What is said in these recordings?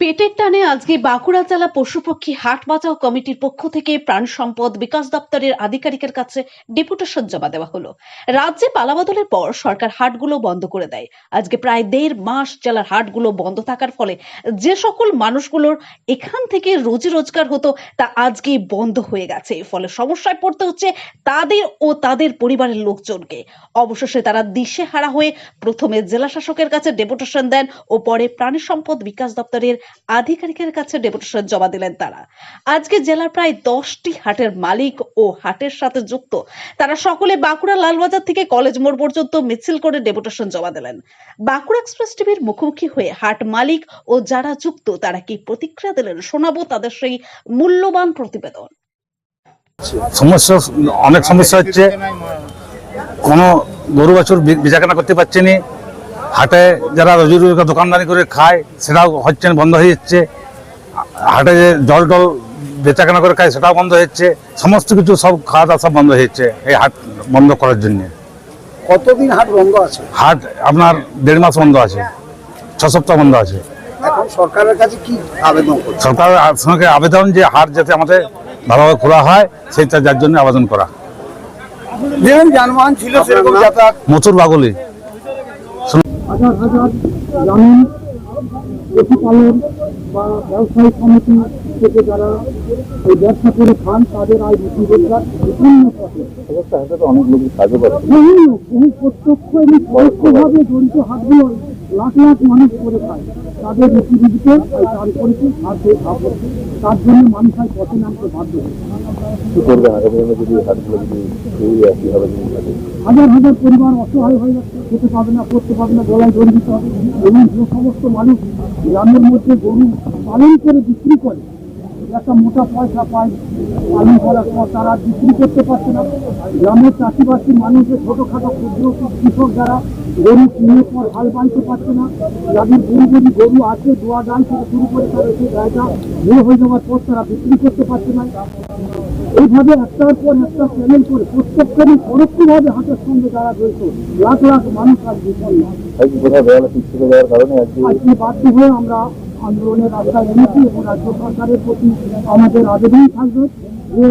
পেটের টানে আজকে বাঁকুড়া জেলা পশুপক্ষী হাট বাঁচাও কমিটির পক্ষ থেকে প্রাণী সম্পদ বিকাশ দপ্তরের আধিকারিকের কাছে ডেপুটেশন জমা দেওয়া হলো। রাজ্যে পালাবদলের পর সরকার হাটগুলো বন্ধ করে দেয়। আজকে প্রায় 1.5 মাস জেলার হাটগুলো বন্ধ থাকার ফলে যে সকল মানুষগুলোর এখান থেকে রুজি রোজগার হতো তা আজকে বন্ধ হয়ে গেছে। ফলে সমস্যায় পড়তে হচ্ছে তাদের ও তাদের পরিবারের লোকজনকে। অবশেষে তারা দিশেহারা হয়ে প্রথমে জেলা শাসকের কাছে ডেপুটেশন দেন ও পরে প্রাণী সম্পদ বিকাশ দপ্তরের আধিকারিকের কাছে ডেপুটেশন জমা দিলেন তারা। আজকে জেলার প্রায় 10টি হাটের মালিক ও হাটের সাথে যুক্ত তারা সকলে বাঁকুড়া লালবাজার থেকে কলেজ মোড় পর্যন্ত মিছিল করে ডেপুটেশন জমা দিলেন। বাঁকুড়া এক্সপ্রেস টিভির মুখোমুখি হয়ে হাট মালিক ও যারা যুক্ত তারা কি প্রতিক্রিয়া দিলেন শোনাবো তাদের সেই মূল্যবান প্রতিবেদন। সমস্যা অনেক সমস্যা হচ্ছে, কোনো গরু বাছুর বেচাকেনা করতে পারছে না, হাটে যারা রোজি রোজগার দোকানদারি করে খায় সেটাও হচ্ছে না, বন্ধ হয়ে যাচ্ছে। হাটে যে জল টল বেচাকেনা করে খায় সেটাও বন্ধ হচ্ছে। সমস্ত কিছু সব খাওয়া দাওয়া সব বন্ধ হয়েছে এই হাট বন্ধ করার জন্য। কতদিন হাট বন্ধ আছে? হাট আপনার 1.5 মাস বন্ধ আছে, 6 সপ্তাহ বন্ধ আছে। এখন সরকারের কাছে কি আবেদন করছে? সরকারের সঙ্গে আবেদন যে হাট যাতে আমাদের ভালোভাবে খোলা হয় সেইটা যার জন্য আবেদন করা। যেমন যানবাহন ছিল সেরকম যাতায়াত। মচুর বাগলি হাজার হাজার গ্রামীণ পশুপালন বা ব্যবসায়িক সমিতি থেকে যারা এই ব্যবসা করে খান তাদের আয় বৃদ্ধি রোজগার বিভিন্ন পথে অনেক লোক সাহায্য করে। বহু প্রত্যক্ষ এবং পরোক্ষভাবে জড়িত হাটগুলো লাখ লাখ মানুষ করে খায়। তাদের রুচিবিদিতে চাল করেছে, হাত দিয়ে খাওয়া করছে, তার জন্য মানুষ হয় পথে নামতে বাধ্য হচ্ছে। হাজার হাজার পরিবার অসহায় হয়ে যাচ্ছে, খেতে পাবে না, পড়তে পাবে না, গলায় দড়ি দিতে হবে। এবং যে সমস্ত মানুষ গ্রামের মধ্যে গরু পালন করে বিক্রি করে একটা মোটা পয়সা পায়, পালন করার পর তারা বিক্রি করতে পারছে না। গ্রামের চাষিবাসী মানুষের ছোটখাটো ক্ষুদ্র কৃষক যারা গরু কিনে পর হাল বাঁধতে পারছে না, যাদের গরু আছে দোয়া ডাল থেকে শুরু করে তারা সেই গাড়িটা বড় হয়ে যাওয়ার পর তারা বিক্রি করতে পারছে না। এইভাবে একটার পর একটা চ্যালেঞ্জ করে প্রত্যক্ষ এবং পরোক্ষভাবে হাটের সঙ্গে যারা জড়িত লাখ লাখ মানুষ আজ বিপন্ন। আজকে বাধ্য হয়ে আমরা আন্দোলনের রাস্তায় এনেছি এবং রাজ্য সরকারের প্রতি আমাদের আবেদন থাকবে যে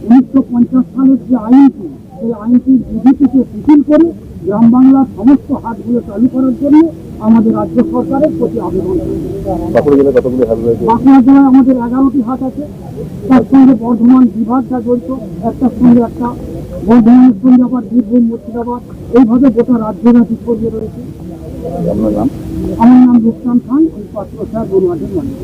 1950 সালের যে আইনটি, সেই আইনটির বিধিটিকে শিথিল করে গ্রাম বাংলার সমস্ত হাটগুলো চালু করার জন্য আমাদের রাজ্য সরকারের প্রতি আবেদন। বাঁকুড়া জেলায় আমাদের 11টি হাট আছে, তার সঙ্গে বর্ধমান বিভাগটা জড়িত, একটার সঙ্গে একটা, বর্ধমানের সঙ্গে আবার বীরভূম, মুর্শিদাবাদ, এইভাবে গোটা রাজ্যব্যাপী ছড়িয়ে রয়েছে। আমার নাম রুস্তাম খান, ওই পাত্র গরু হাটের মালিক।